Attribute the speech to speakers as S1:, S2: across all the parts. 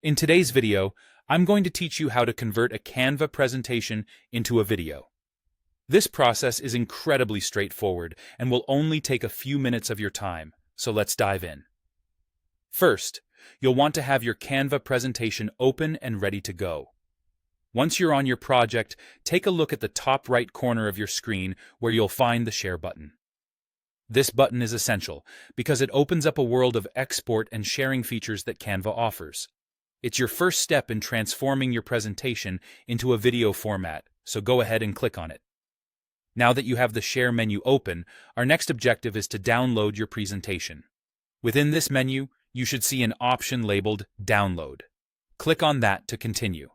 S1: In today's video, I'm going to teach you how to convert a Canva presentation into a video. This process is incredibly straightforward and will only take a few minutes of your time, so let's dive in. First, you'll want to have your Canva presentation open and ready to go. Once you're on your project, take a look at the top right corner of your screen where you'll find the Share button. This button is essential because it opens up a world of export and sharing features that Canva offers. It's your first step in transforming your presentation into a video format, so go ahead and click on it. Now that you have the Share menu open, our next objective is to download your presentation. Within this menu, you should see an option labeled Download. Click on that to continue.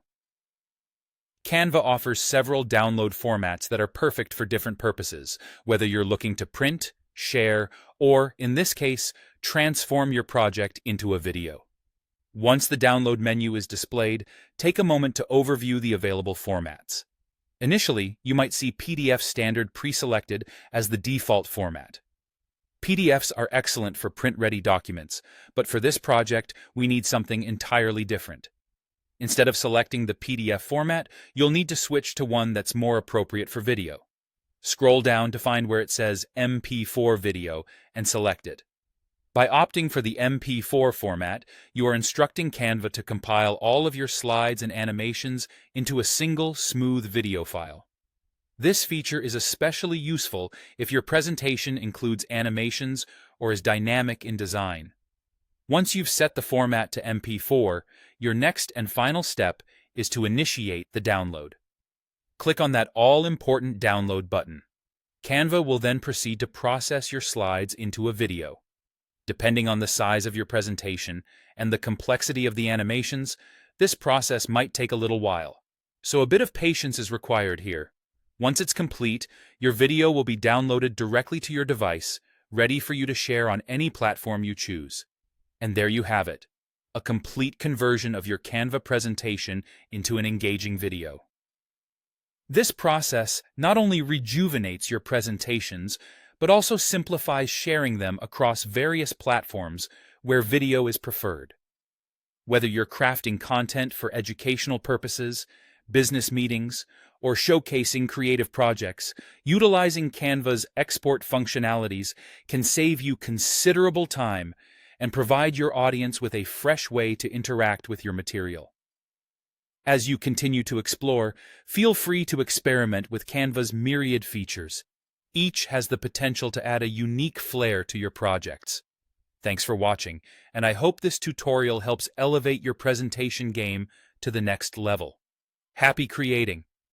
S1: Canva offers several download formats that are perfect for different purposes, whether you're looking to print, share, or, in this case, transform your project into a video. Once the download menu is displayed, take a moment to overview the available formats. Initially, you might see PDF Standard pre-selected as the default format. PDFs are excellent for print-ready documents, but for this project, we need something entirely different. Instead of selecting the PDF format, you'll need to switch to one that's more appropriate for video. Scroll down to find where it says MP4 Video and select it. By opting for the MP4 format, you are instructing Canva to compile all of your slides and animations into a single, smooth video file. This feature is especially useful if your presentation includes animations or is dynamic in design. Once you've set the format to MP4, your next and final step is to initiate the download. Click on that all-important download button. Canva will then proceed to process your slides into a video. Depending on the size of your presentation and the complexity of the animations, this process might take a little while. So a bit of patience is required here. Once it's complete, your video will be downloaded directly to your device, ready for you to share on any platform you choose. And there you have it, a complete conversion of your Canva presentation into an engaging video. This process not only rejuvenates your presentations, but also simplifies sharing them across various platforms where video is preferred. Whether you're crafting content for educational purposes, business meetings, or showcasing creative projects, utilizing Canva's export functionalities can save you considerable time and provide your audience with a fresh way to interact with your material. As you continue to explore, feel free to experiment with Canva's myriad features. Each has the potential to add a unique flair to your projects. Thanks for watching, and I hope this tutorial helps elevate your presentation game to the next level. Happy creating!